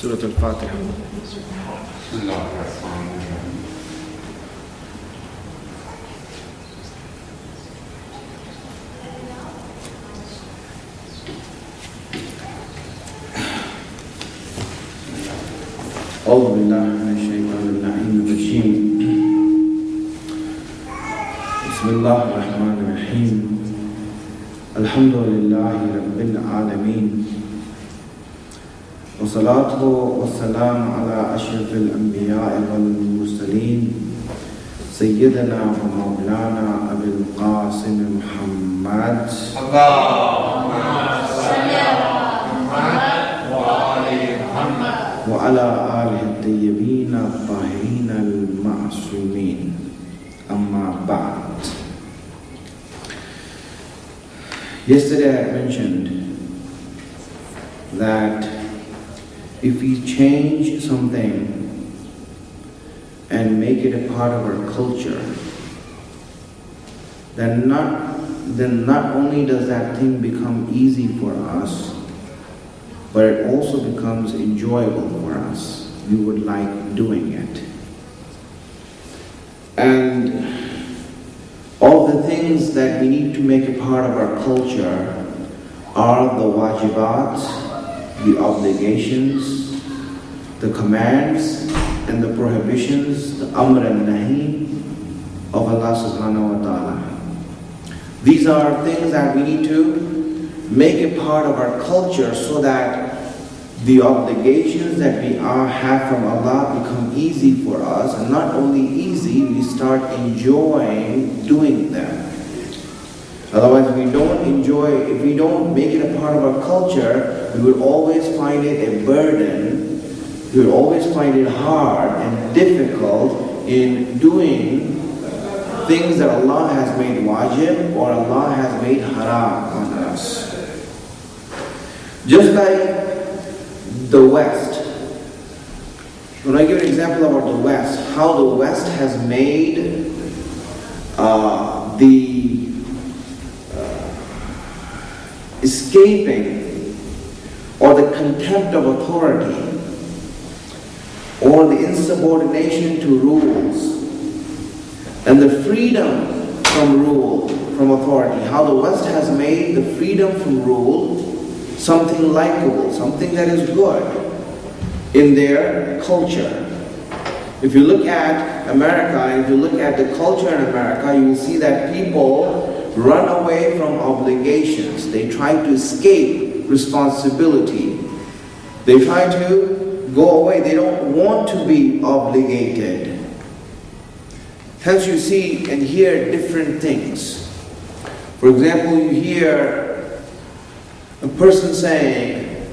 سورة الفاتحة. بسم الله الرحمن الرحيم. أعوذ بالله من الشيطان اللعين الرجيم. بسم الله الرحمن الرحيم. الحمد لله رب العالمين، والصلاة والسلام على أشرف الأنبياء والمرسلين سيدنا ومولانا أبي القاسم محمد اللهم صل على محمد وآل محمد وعلى آله الطيبين الطاهرين المعصومين. أما بعد. Yesterday I mentioned that if we change something and make it a part of our culture, then not only does that thing become easy for us, but it also becomes enjoyable for us. We would like doing it. And all the things that we need to make a part of our culture are the wajibat, the obligations, the commands and the prohibitions, the amr and nahi of Allah subhanahu wa ta'ala. These are things that we need to make a part of our culture so that the obligations that we have from Allah become easy for us, and not only easy, we start enjoying doing them. Otherwise, if we don't make it a part of our culture, we will always find it a burden. We will always find it hard and difficult in doing things that Allah has made wajib or Allah has made haram on us. Just like the West. When I give an example about the West, how the West has made the escaping or the contempt of authority or the insubordination to rules and the freedom from rule, from authority, how the West has made the freedom from rule something likable, something that is good in their culture. If you look at America, and if you look at the culture in America, you will see that people run away from obligations. They try to escape responsibility. They try to go away. They don't want to be obligated. Hence you see and hear different things. For example, you hear a person saying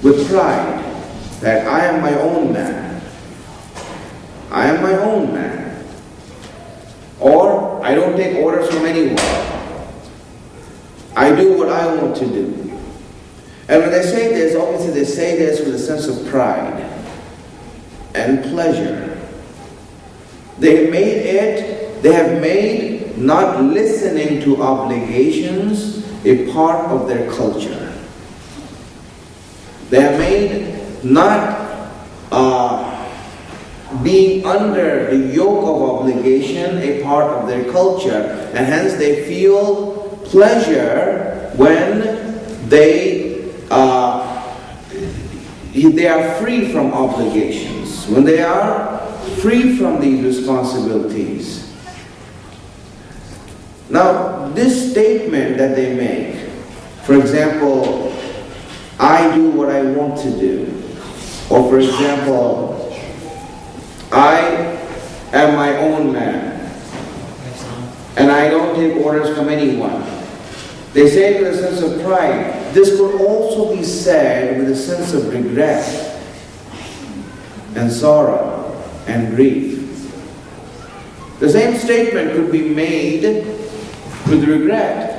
with pride that I am my own man. I am my own man. Or I don't take orders from anyone. I do what I want to do. And when they say this, obviously they say this with a sense of pride and pleasure. They have made not listening to obligations a part of their culture. They have made not being under the yoke of obligation a part of their culture, and hence they feel pleasure when they are free from obligations, when they are free from these responsibilities. Now, this statement that they make, for example, I do what I want to do, or for example, I am my own man, and I don't take orders from anyone. They say it with a sense of pride. This could also be said with a sense of regret and sorrow and grief. The same statement could be made with regret.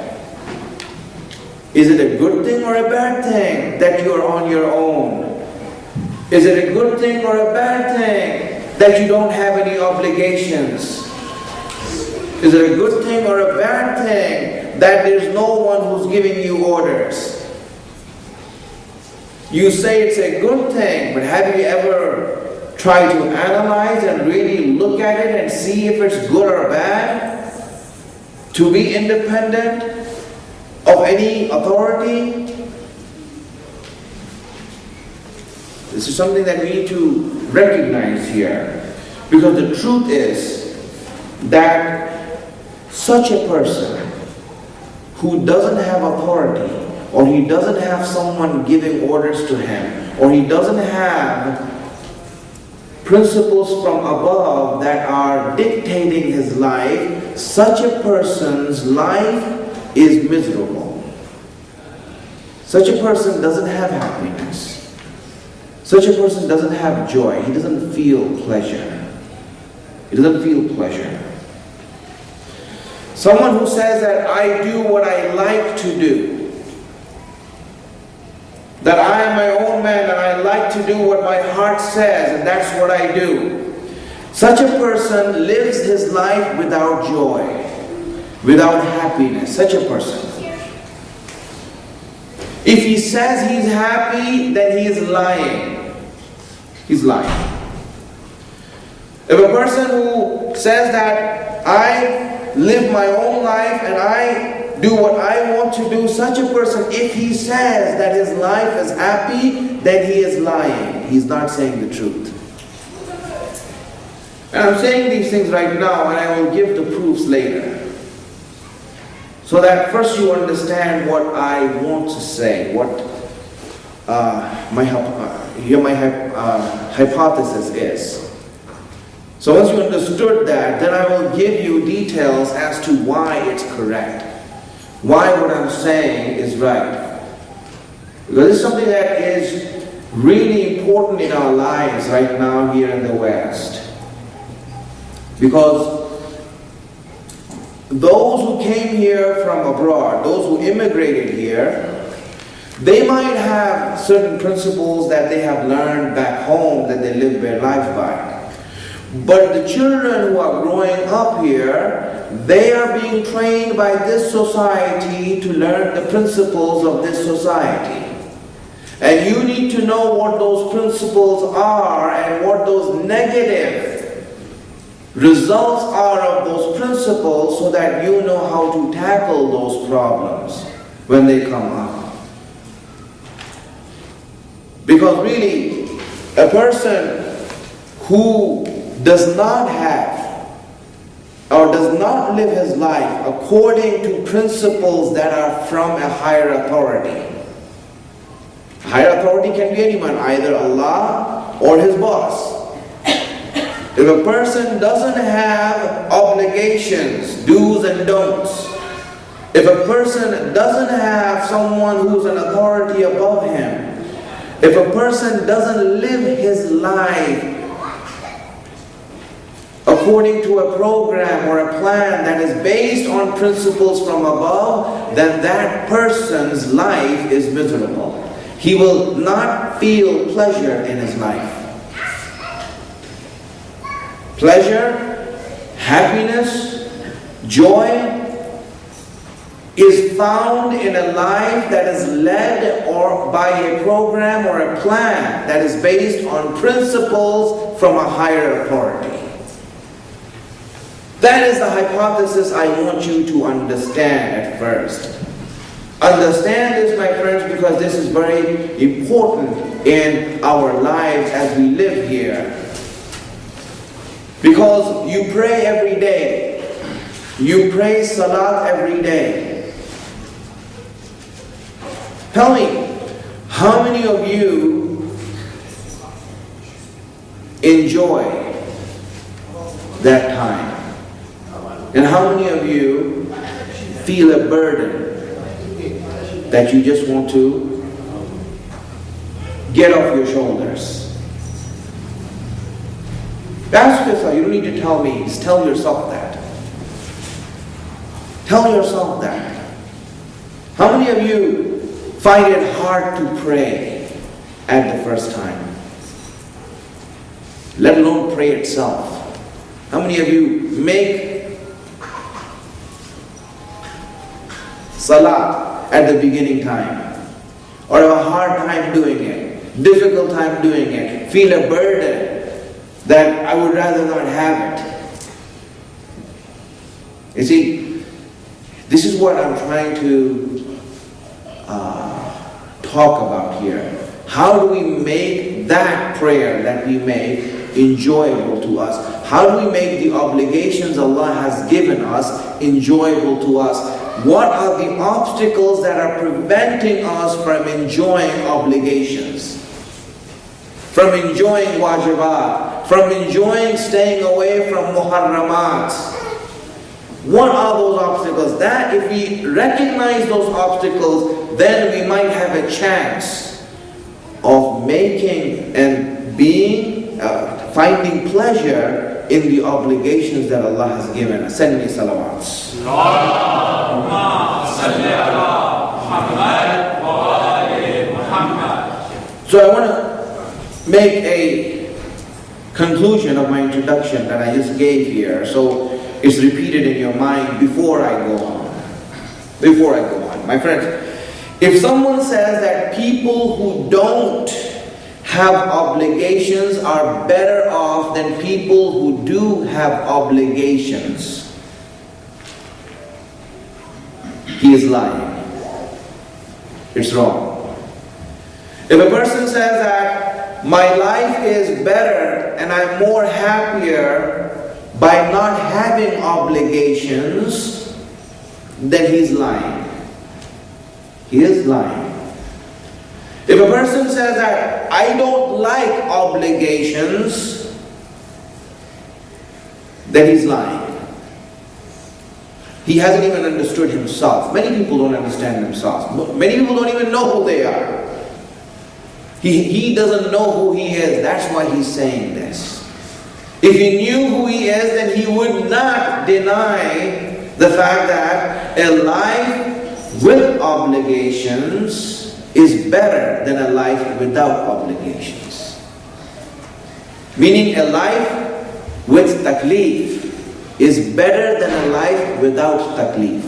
Is it a good thing or a bad thing that you are on your own? Is it a good thing or a bad thing that you don't have any obligations? Is it a good thing or a bad thing that there's no one who's giving you orders? You say it's a good thing, but have you ever tried to analyze and really look at it and see if it's good or bad? To be independent of any authority? This is something that we need to recognize here. Because the truth is that such a person who doesn't have authority, or he doesn't have someone giving orders to him, or he doesn't have principles from above that are dictating his life, such a person's life is miserable. Such a person doesn't have happiness. Such a person doesn't have joy. He doesn't feel pleasure. He doesn't feel pleasure. Someone who says that I do what I like to do, that I am my own man and I like to do what my heart says and that's what I do. Such a person lives his life without joy, without happiness. Such a person. If he says he's happy, then he is lying. He's lying. If a person who says that I live my own life and I do what I want to do, such a person, if he says that his life is happy, then he is lying. He's not saying the truth. And I'm saying these things right now, and I will give the proofs later. So that first you understand what I want to say, what my hypothesis is. So once you understood that, then I will give you details as to why it's correct. Why what I'm saying is right. Because it's something that is really important in our lives right now here in the West. Because those who came here from abroad, those who immigrated here, they might have certain principles that they have learned back home that they live their life by. But the children who are growing up here, they are being trained by this society to learn the principles of this society. And you need to know what those principles are and what those negative results are of those principles so that you know how to tackle those problems when they come up. Because really, a person who does not have or does not live his life according to principles that are from a higher authority. Higher authority can be anyone, either Allah or his boss. If a person doesn't have obligations, do's and don'ts, if a person doesn't have someone who's an authority above him, if a person doesn't live his life according to a program or a plan that is based on principles from above, then that person's life is miserable. He will not feel pleasure in his life. Pleasure, happiness, joy is found in a life that is led or by a program or a plan that is based on principles from a higher authority. That is the hypothesis I want you to understand at first. Understand this, my friends, because this is very important in our lives as we live here. Because you pray every day. You pray salat every day. Tell me, how many of you enjoy that time? And how many of you feel a burden that you just want to get off your shoulders? Ask yourself. You don't need to tell me. Just tell yourself that. Tell yourself that. How many of you find it hard to pray at the first time? Let alone pray itself. How many of you make salat at the beginning time or have a hard time doing it? difficult time doing it, feel a burden that I would rather not have it. You see, this is what I'm trying to talk about here. How do we make that prayer that we make enjoyable to us? How do we make the obligations Allah has given us enjoyable to us? What are the obstacles that are preventing us from enjoying obligations? From enjoying wajibat? From enjoying staying away from muharramat? What are those obstacles? That if we recognize those obstacles, then we might have a chance of making and being, finding pleasure in the obligations that Allah has given us. Send me salawats. So I want to make a conclusion of my introduction that I just gave here. So it's repeated in your mind before I go on. Before I go on. My friends, if someone says that people who don't have obligations are better off than people who do have obligations, he is lying. It's wrong. If a person says that my life is better and I'm more happier by not having obligations, then he's lying. He is lying. If a person says that I don't like obligations, then he's lying. He hasn't even understood himself. Many people don't understand themselves. Many people don't even know who they are. He doesn't know who he is. That's why he's saying this. If he knew who he is, then he would not deny the fact that a life with obligations is better than a life without obligations. Meaning a life with taklif is better than a life without taklif.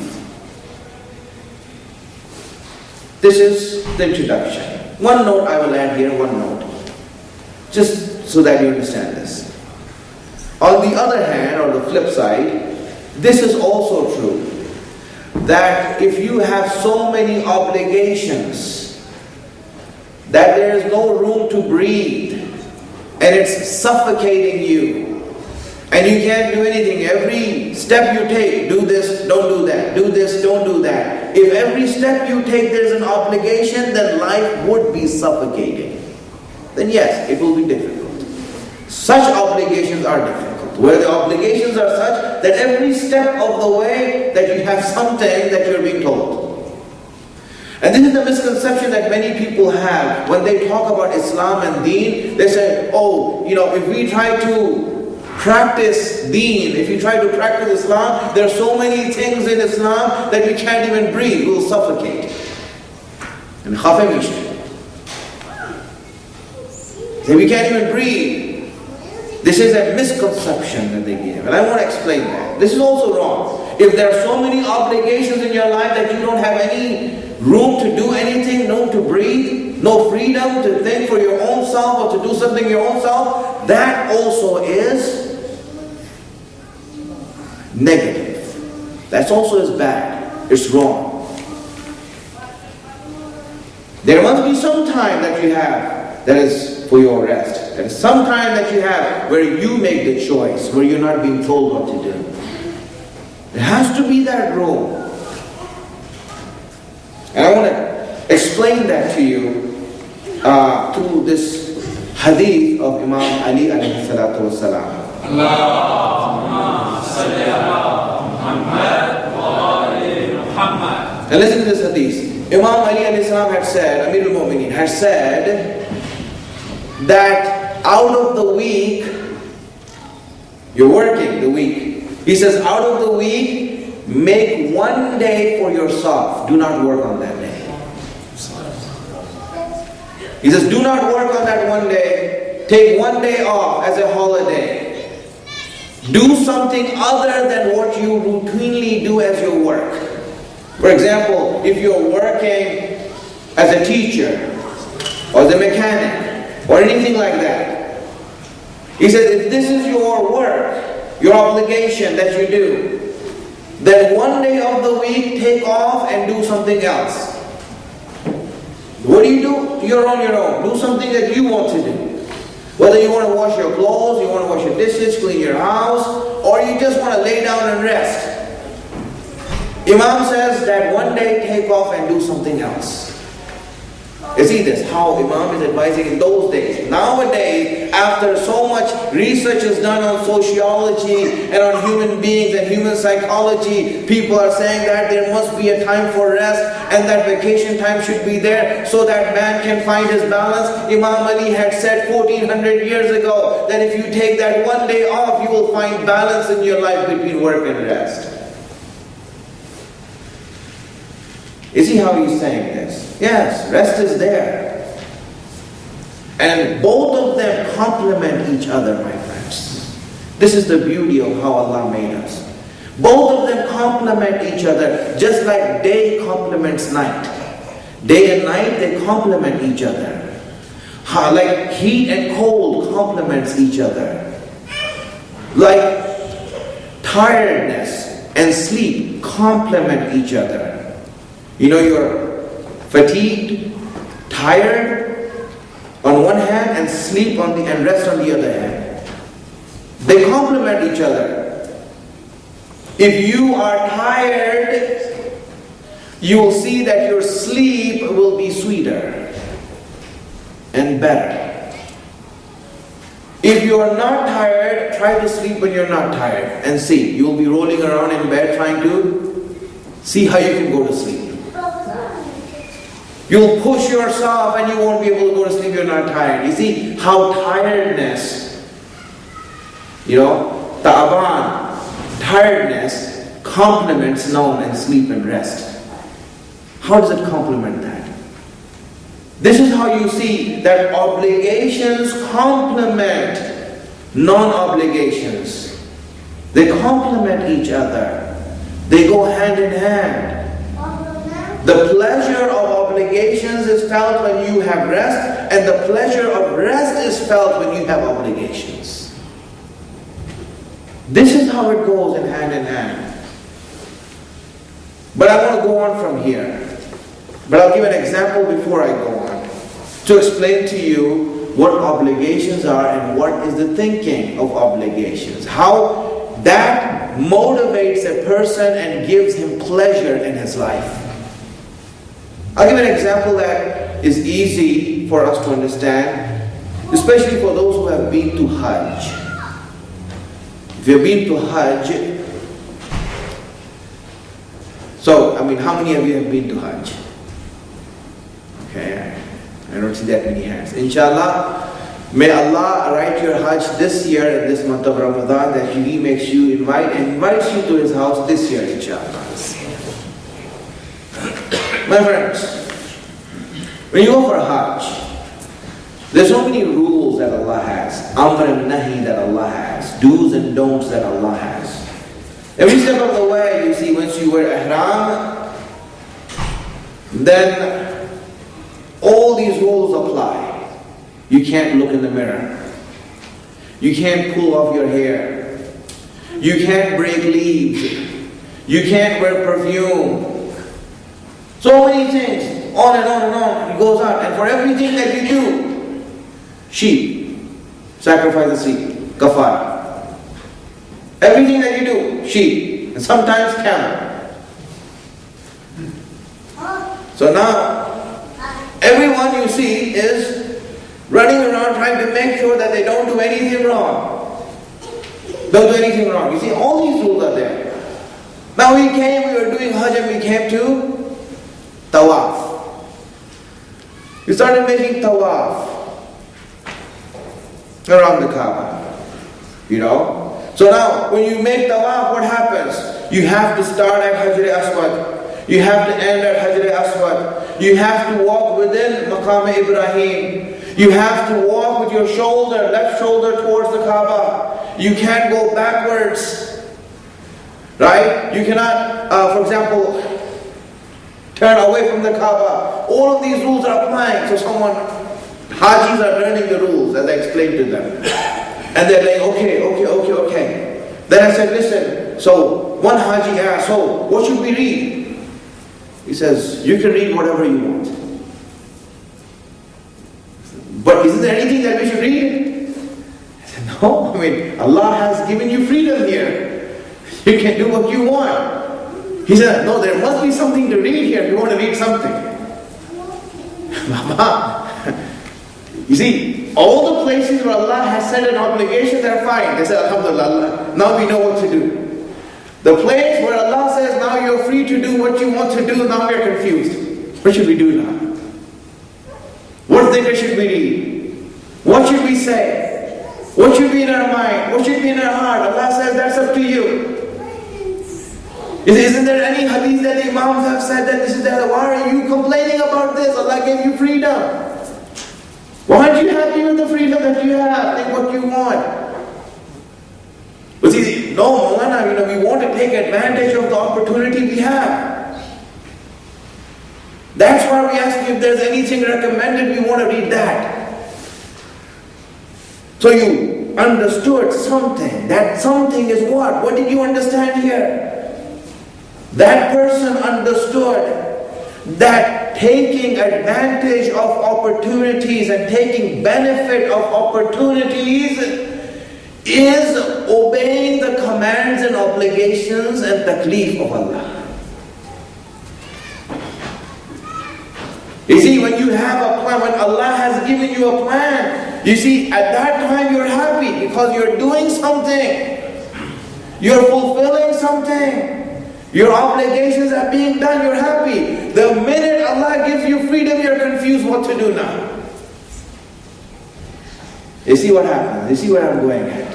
This is the introduction. One note I will add here, one note. Just so that you understand this. On the other hand, or the flip side, this is also true. That if you have so many obligations that there is no room to breathe and it's suffocating you and you can't do anything, every step you take, do this, don't do that, do this, don't do that. If every step you take there's an obligation, then life would be suffocating. Then yes, it will be difficult. Such obligations are difficult. Where the obligations are such that every step of the way that you have something that you're being told. And this is the misconception that many people have when they talk about Islam and Deen. They say, oh, if we try to practice Deen, if you try to practice Islam, there are so many things in Islam that we can't even breathe, we will suffocate. And we can't even breathe. This is a misconception that they give, and I want to explain that. This is also wrong. If there are so many obligations in your life that you don't have any room to do anything, no to breathe, no freedom to think for your own self or to do something your own self, that also is negative. That also is bad. It's wrong. There must be some time that you have that is for your rest. There is some time that you have where you make the choice, where you're not being told what to do. There has to be that room. And I want to explain that to you through this hadith of Imam Ali alayhi salatu wasalam. And listen to this hadith. Imam Ali alayhi salam had said, Amir al-Mu'mineen had said that out of the week, you're working the week. He says, out of the week, make one day for yourself. Do not work on that day. He says, do not work on that one day. Take one day off as a holiday. Do something other than what you routinely do as your work. For example, if you're working as a teacher, or the mechanic, or anything like that. He said, if this is your work, your obligation that you do, then one day of the week take off and do something else. What do? You're on your own. Do something that you want to do. Whether you want to wash your clothes, you want to wash your dishes, clean your house, or you just want to lay down and rest. Imam says that one day take off and do something else. You see this, how Imam is advising in those days. Nowadays, after so much research is done on sociology and on human beings and human psychology, people are saying that there must be a time for rest and that vacation time should be there so that man can find his balance. Imam Ali had said 1400 years ago that if you take that one day off, you will find balance in your life between work and rest. You see how he's saying this? Yes, rest is there. And both of them complement each other, my friends. This is the beauty of how Allah made us. Both of them complement each other, just like day complements night. Day and night, they complement each other. Like heat and cold complements each other. Like tiredness and sleep complement each other. You know, you're fatigued, tired on one hand, and sleep and rest on the other hand. They complement each other. If you are tired, you will see that your sleep will be sweeter and better. If you are not tired, try to sleep when you're not tired and see. You will be rolling around in bed trying to see how you can go to sleep. You'll push yourself and you won't be able to go to sleep, you're not tired. You see how tiredness, ta'aban, tiredness complements naum and sleep and rest. How does it complement that? This is how you see that obligations complement non-obligations. They complement each other. They go hand in hand. The pleasure of obligations is felt when you have rest, and the pleasure of rest is felt when you have obligations. This is how it goes in hand. But I want to go on from here. But I'll give an example before I go on to explain to you what obligations are and what is the thinking of obligations. How that motivates a person and gives him pleasure in his life. I'll give an example that is easy for us to understand, especially for those who have been to Hajj. If you've been to Hajj, how many of you have been to Hajj? Okay, I don't see that many hands. Inshallah, may Allah write your Hajj this year in this month of Ramadan, that He invites you to His house this year, inshallah. My friends, when you go for Hajj, there's so many rules that Allah has, amr and nahi that Allah has, do's and don'ts that Allah has. Every step of the way, you see, once you wear ihram, then all these rules apply. You can't look in the mirror. You can't pull off your hair. You can't break leaves. You can't wear perfume. So many things, on and on and on, it goes on. And for everything that you do, sheep, sacrifice the sheep, kafara. Everything that you do, sheep, and sometimes camel. So now, everyone you see is running around trying to make sure that they don't do anything wrong. Don't do anything wrong. You see, all these rules are there. Now we were doing Hajj and we came to Tawaf. We started making tawaf around the Kaaba. So now, when you make tawaf, what happens? You have to start at Hajar Aswad. You have to end at Hajar Aswad. You have to walk within Maqam Ibrahim. You have to walk with your left shoulder towards the Kaaba. You can't go backwards. Right? You cannot, for example, turn away from the Kaaba. All of these rules are applying. So someone Hajis are learning the rules as I explained to them. And they're like, okay. Then I said, listen, so one Haji asked, so what should we read? He says, you can read whatever you want. But isn't there anything that we should read? I said, no, Allah has given you freedom here. You can do what you want. He said, no, there must be something to read here if you want to read something. Mama, you see, all the places where Allah has set an obligation, they're fine. They say, Alhamdulillah, now we know what to do. The place where Allah says, now you're free to do what you want to do, now we're confused. What should we do now? What dhikr should we read? What should we say? What should be in our mind? What should be in our heart? Allah says, that's up to you. Isn't there any hadith that the Imams have said that this is that? Why are you complaining about this? Allah gave you freedom. Why aren't you happy with the freedom that you have? Think what you want. But see, no, Maulana, we want to take advantage of the opportunity we have. That's why we ask you if there's anything recommended, we want to read that. So you understood something. That something is what? What did you understand here? That person understood that taking advantage of opportunities and taking benefit of opportunities is obeying the commands and obligations and taklif of Allah. You see, when you have a plan, when Allah has given you a plan, you see, at that time you're happy because you're doing something. You're fulfilling something. Your obligations are being done, you're happy. The minute Allah gives you freedom, you're confused what to do now. You see what happens? You see where I'm going at?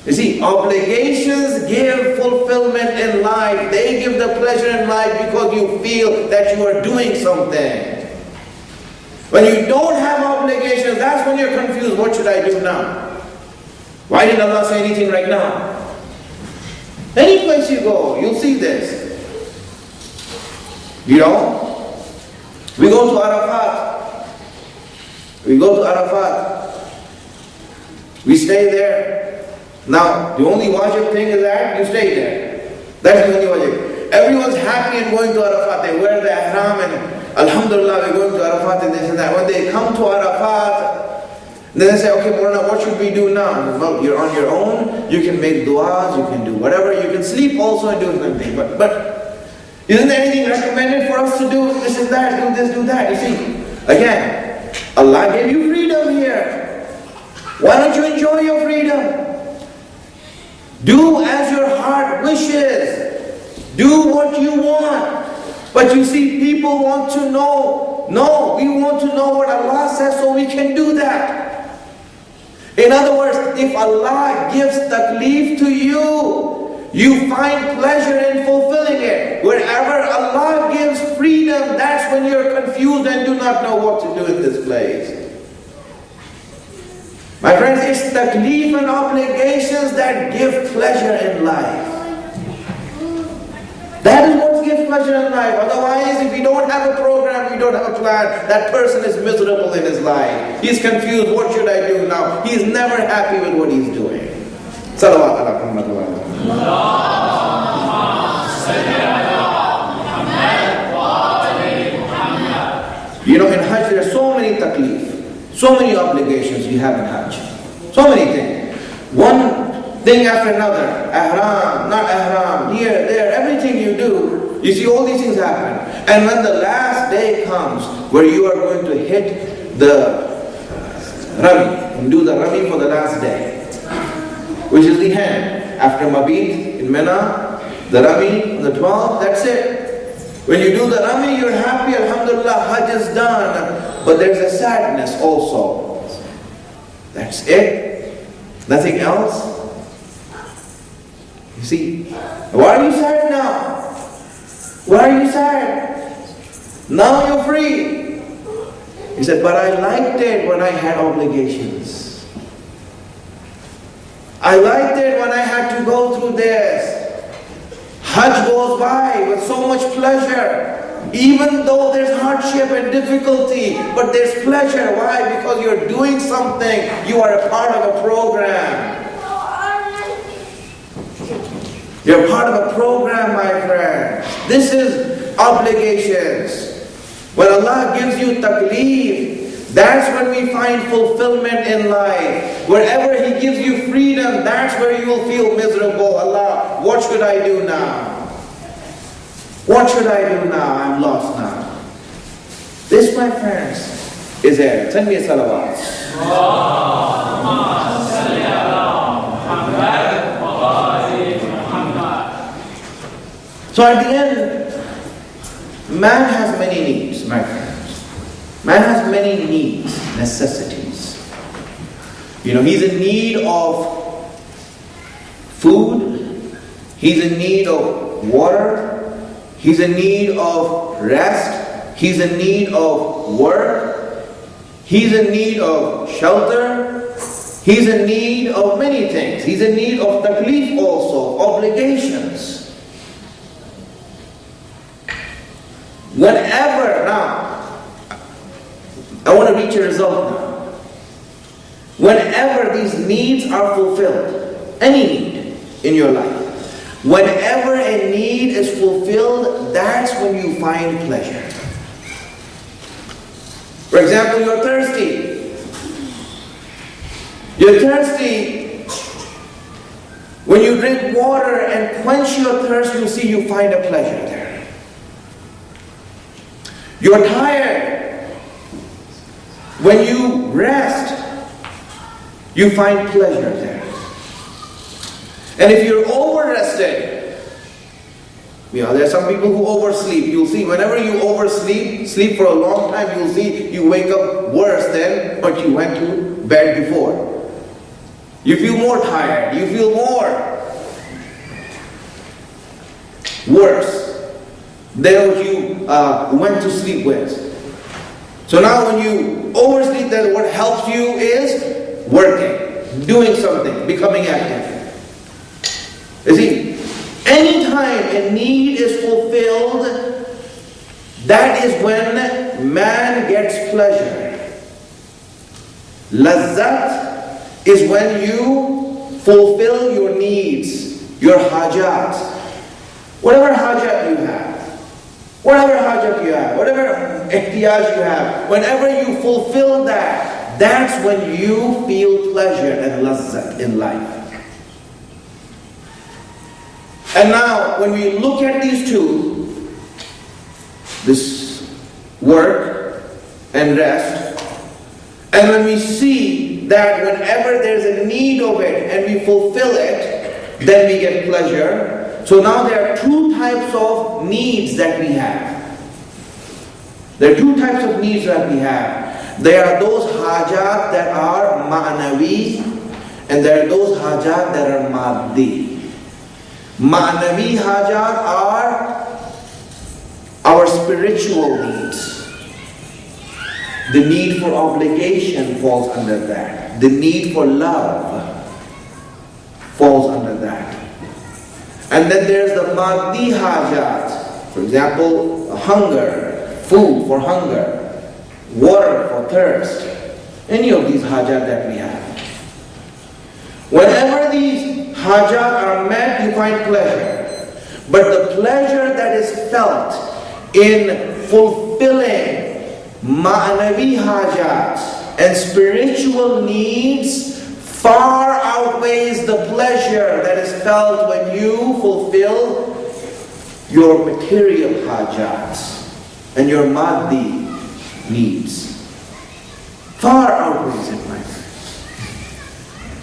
You see, obligations give fulfillment in life. They give the pleasure in life because you feel that you are doing something. When you don't have obligations, that's when you're confused. What should I do now? Why didn't Allah say anything right now? Any place you go, you'll see this. We go to Arafat. We stay there. Now, the only wajib thing is that you stay there. That's the only wajib. Everyone's happy in going to Arafat. They wear the ihram and Alhamdulillah, we're going to Arafat and this and that. When they come to Arafat, then they say, okay, Maulana, what should we do now? Well, you're on your own. You can make du'as, you can do whatever. You can sleep also and do something. But isn't there anything recommended for us to do? This and that, do this, do that. You see, again, Allah gave you freedom here. Why don't you enjoy your freedom? Do as your heart wishes. Do what you want. But you see, people want to know. No, we want to know what Allah says so we can do that. In other words, if Allah gives taklif to you, you find pleasure in fulfilling it. Wherever Allah gives freedom, that's when you're confused and do not know what to do in this place. My friends, it's taklif and obligations that give pleasure in life. That is what gives pleasure in life. Otherwise, if we don't have a program, we don't have a plan, that person is miserable in his life. He's confused, what should I do now? He's never happy with what he's doing. Salawat ala Muhammad. In Hajj there are so many taklif, so many obligations you have in Hajj. So many things. One thing after another, ihram, not ihram, here, there, everything you do, you see all these things happen. And when the last day comes, where you are going to hit the Rami, and do the Rami for the last day, which is the hand. After Mabit in Mina, the Rami on the 12th, that's it. When you do the Rami, you're happy, Alhamdulillah, Hajj is done. But there's a sadness also. That's it. Nothing else. You see, why are you sad now? Why are you sad? Now you're free. He said, but I liked it when I had obligations. I liked it when I had to go through this. Hajj goes by with so much pleasure. Even though there's hardship and difficulty, but there's pleasure. Why? Because you're doing something. You are a part of a program. You're part of a program, my friend. This is obligations. When Allah gives you taklif, that's when we find fulfillment in life. Wherever He gives you freedom, that's where you will feel miserable. Allah, what should I do now? What should I do now? I'm lost now. This, my friends, is it. Send me a salawat. So at the end, man has many needs, my friends. Man has many needs, necessities. You know, he's in need of food. He's in need of water. He's in need of rest. He's in need of work. He's in need of shelter. He's in need of many things. He's in need of taklif also, obligations. Whenever, now, I want to reach a result now. Whenever these needs are fulfilled, any need in your life, whenever a need is fulfilled, that's when you find pleasure. For example, you're thirsty. You're thirsty. When you drink water and quench your thirst, you find a pleasure there. You're tired. When you rest, you find pleasure there. And if you're over-rested, you know, there are some people who oversleep. You'll see, whenever you oversleep, sleep for a long time, you'll see you wake up worse than what you went to bed before. You feel more tired. You feel worse than what you went to sleep with. So now when you oversleep, then what helps you is working, doing something, becoming active. You see, anytime a need is fulfilled, that is when man gets pleasure. Lazzat is when you fulfill your needs, your hajat. Whatever hajat you have. Whatever hajat you have, whatever ihtiyaj you have, whenever you fulfill that, that's when you feel pleasure and lazzat in life. And now, when we look at these two, this work and rest, and when we see that whenever there's a need of it and we fulfill it, then we get pleasure. So now there are two types of needs that we have. There are two types of needs that we have. There are those hajat that are ma'nawi, and there are those hajat that are maddi. Ma'nawi hajat are our spiritual needs. The need for obligation falls under that. The need for love falls under that. And then there's the maddi hajat. For example, hunger, food for hunger, water for thirst. Any of these hajat that we have. Whenever these hajat are met, you find pleasure. But the pleasure that is felt in fulfilling ma'navi hajat and spiritual needs far outweighs the pleasure that is felt when you fulfill your material hajats and your maddi needs. Far outweighs it, my friends.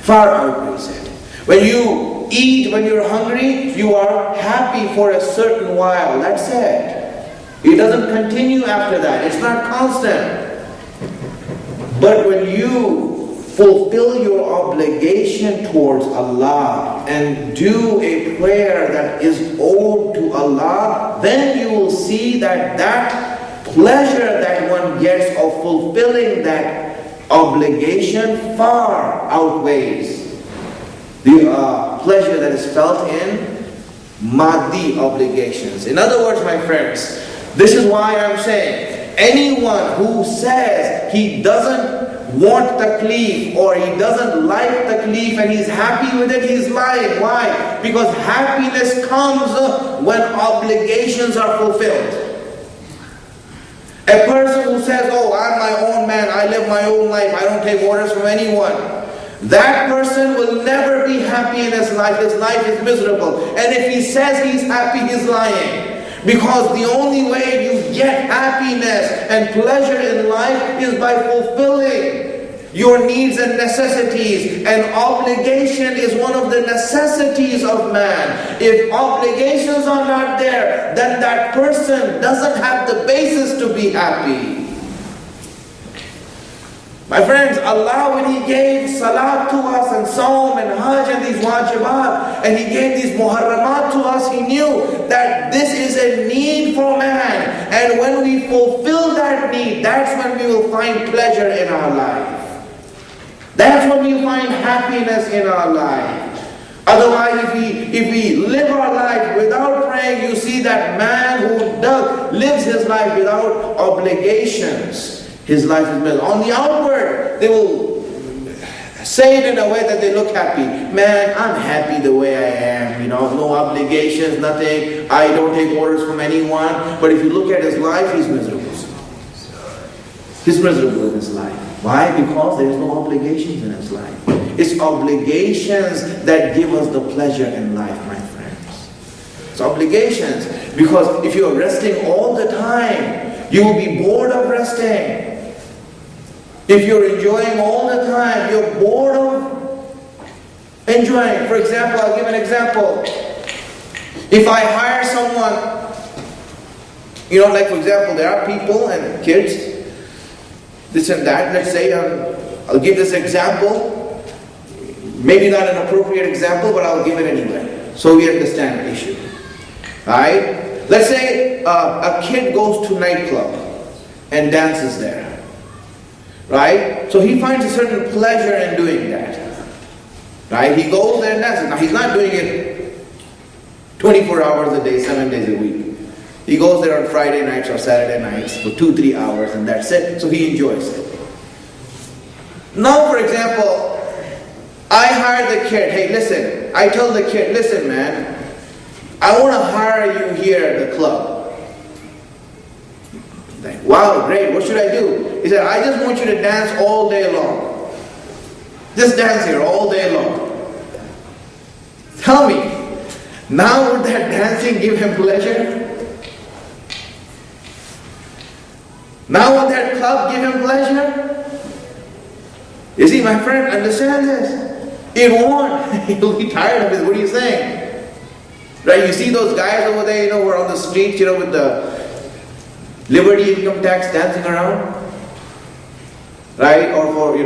Far outweighs it. When you eat, when you're hungry, you are happy for a certain while. That's it. It doesn't continue after that. It's not constant. But when you fulfill your obligation towards Allah and do a prayer that is owed to Allah, then you will see that that pleasure that one gets of fulfilling that obligation far outweighs the pleasure that is felt in maddi obligations. In other words, my friends, This is why I'm saying, anyone who says he doesn't want taklif or he doesn't like taklif and he's happy with it, he's lying. Why? Because happiness comes when obligations are fulfilled. A person who says, oh, I'm my own man, I live my own life, I don't take orders from anyone, that person will never be happy in his life is miserable. And if he says he's happy, he's lying. Because the only way you get happiness and pleasure in life is by fulfilling your needs and necessities. And obligation is one of the necessities of man. If obligations are not there, then that person doesn't have the basis to be happy. My friends, Allah, when He gave salat to us and Saum and Hajj and these wajibat, and He gave these muharramat to us, He knew that this is a need for man. And when we fulfill that need, that's when we will find pleasure in our life. That's when we find happiness in our life. Otherwise, if we live our life without praying, you see that man who lives his life without obligations, his life is miserable. On the outward, they will say it in a way that they look happy. Man, I'm happy the way I am. No obligations, nothing. I don't take orders from anyone. But if you look at his life, he's miserable. He's miserable in his life. Why? Because there's no obligations in his life. It's obligations that give us the pleasure in life, my friends. It's obligations. Because if you're resting all the time, you will be bored of resting. If you're enjoying all the time, you're bored of enjoying. For example, I'll give an example. If I hire someone, like for example, there are people and kids, this and that. Let's say, I'll give this example. Maybe not an appropriate example, but I'll give it anyway, so we understand the issue. Right? Let's say a kid goes to nightclub and dances there. Right? So he finds a certain pleasure in doing that. Right? He goes there and dances. Now he's not doing it 24 hours a day, 7 days a week. He goes there on Friday nights or Saturday nights for 2-3 hours and that's it. So he enjoys it. Now for example, I hire the kid. Hey, listen. I tell the kid, listen man, I want to hire you here at the club. Like, wow, great, what should I do? He said, I just want you to dance all day long. Just dance here all day long. Tell me, now would that dancing give him pleasure? Now would that club give him pleasure? You see, my friend, understand this. It won't. He'll be tired of it. What are you saying? Right, you see those guys over there, who are on the street, with the Liberty income tax dancing around, right? Or for,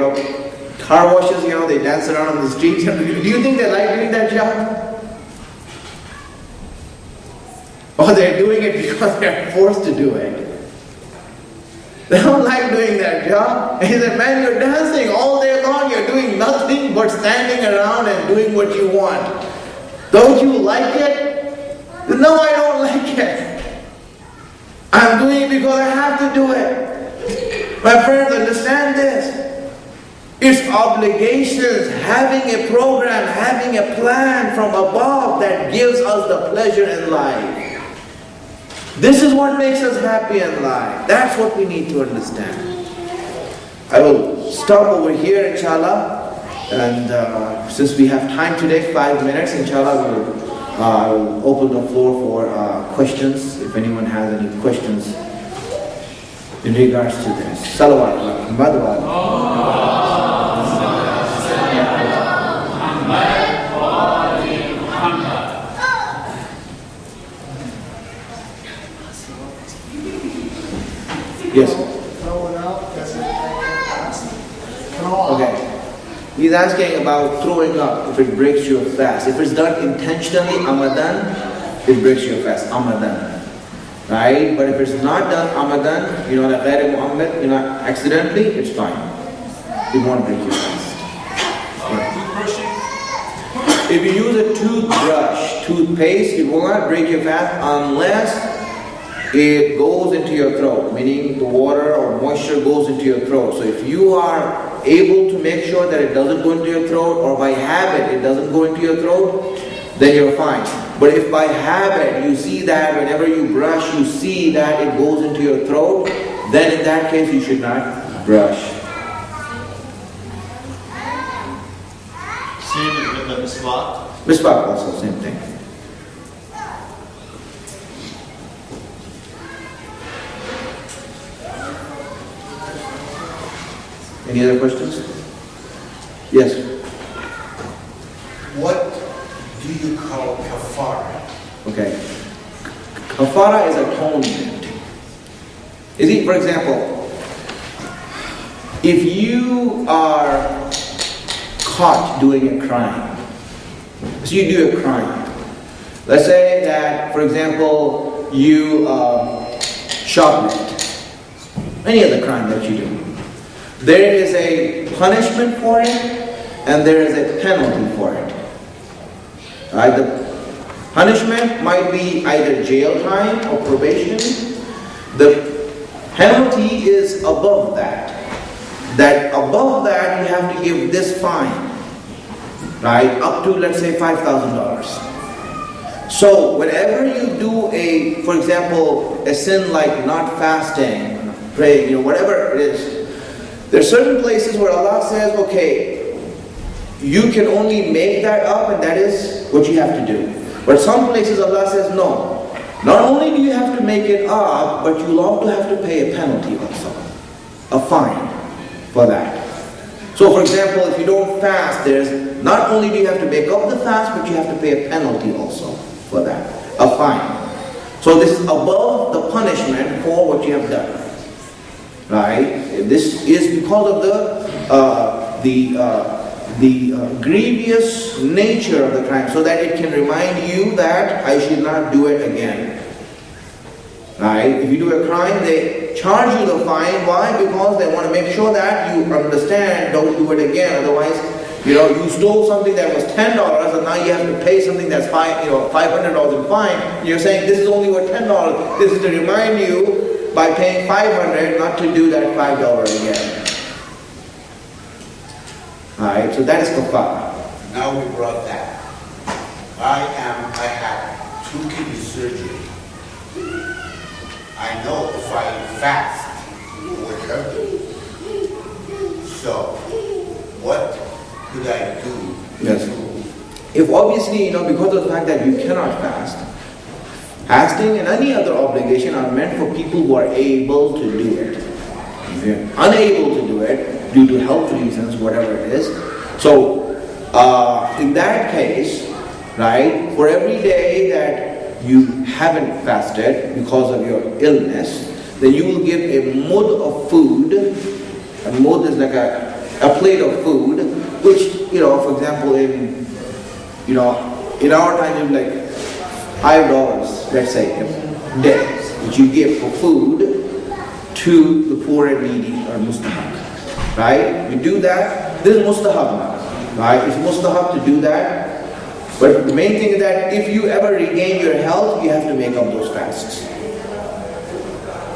car washes, they dance around on the streets. Do you think they like doing that job? Or they're doing it because they're forced to do it? They don't like doing that job. And he said, man, you're dancing all day long. You're doing nothing but standing around and doing what you want. Don't you like it? No, I don't like it. I'm doing it because I have to do it. My friends, understand this. It's obligations, having a program, having a plan from above that gives us the pleasure in life. This is what makes us happy in life. That's what we need to understand. I will stop over here, inshallah. And since we have time today, 5 minutes, inshallah, we'll open the floor for questions, if anyone has any questions in regards to this. Salawat. Yes. Okay. He's asking about throwing up, if it breaks your fast. If it's done intentionally, Ramadan, it breaks your fast, Ramadan. Right? But if it's not done Ramadan, like Ghair Muhammad, accidentally, it's fine. It won't break your fast. Yeah. If you use a toothbrush, toothpaste, it will not break your fast unless it goes into your throat, meaning the water or moisture goes into your throat. So if you are able to make sure that it doesn't go into your throat, or by habit it doesn't go into your throat, then you're fine. But if by habit you see that whenever you brush, you see that it goes into your throat, then in that case you should not brush. Same as with the miswak? Miswak also, same thing. Any other questions? Yes. What do you call kafara? Okay. Kafara is atonement. You see, for example, if you are caught doing a crime, so you do a crime. Let's say that, for example, you shoplift. Any other crime that you do. There is a punishment for it, and there is a penalty for it. Right? The punishment might be either jail time or probation. The penalty is above that. That above that you have to give this fine, right? Up to, let's say, $5,000. So whenever you do a, for example, a sin like not fasting, praying, whatever it is, there are certain places where Allah says, okay, you can only make that up and that is what you have to do. But some places Allah says, no. Not only do you have to make it up, but you'll also have to pay a penalty also. A fine for that. So for example, if you don't fast, there's not only do you have to make up the fast, but you have to pay a penalty also for that. A fine. So this is above the punishment for what you have done. Right? This is because of the grievous nature of the crime, so that it can remind you that I should not do it again. Right? If you do a crime, they charge you the fine. Why? Because they want to make sure that you understand, don't do it again. Otherwise, you stole something that was $10 and now you have to pay something that's $500 in fine. You're saying this is only worth $10. This is to remind you by paying $500 not to do that $5 again. Alright, so that is kafara. Now we brought that. I had 2 kidney surgery. I know if I fast, it would hurt me. So, what could I do? Yes. If obviously, because of the fact that you cannot fast, fasting and any other obligation are meant for people who are able to do it. If you're unable to do it, due to health reasons, whatever it is. So, in that case, right, for every day that you haven't fasted because of your illness, then you will give a mud of food. A mud is like a plate of food, which, for example, in our time, it's like $5, let's say, a day, which you give for food to the poor and needy, or mustahab. Right? You do that, this is mustahab now. Right? It's mustahab to do that. But the main thing is that if you ever regain your health, you have to make up those fasts.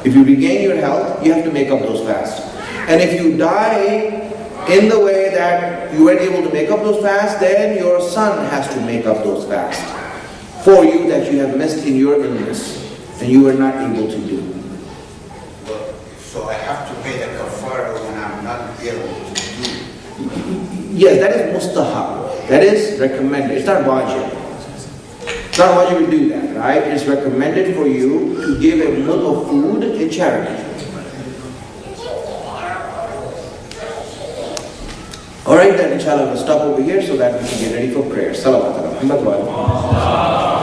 If you regain your health, you have to make up those fasts. And if you die in the way that you weren't able to make up those fasts, then your son has to make up those fasts for you that you have missed in your illness and you were not able to do. So I have to pay the kafara when I'm not able to do. Yes, that is mustahab. That is recommended. It's not wajib. It's not wajib to do that, right? It's recommended for you to give a mud of food in charity. Alright then, inshallah, we'll stop over here so that we can get ready for prayer. Salawat ala Muhammad wa ala Muhammad.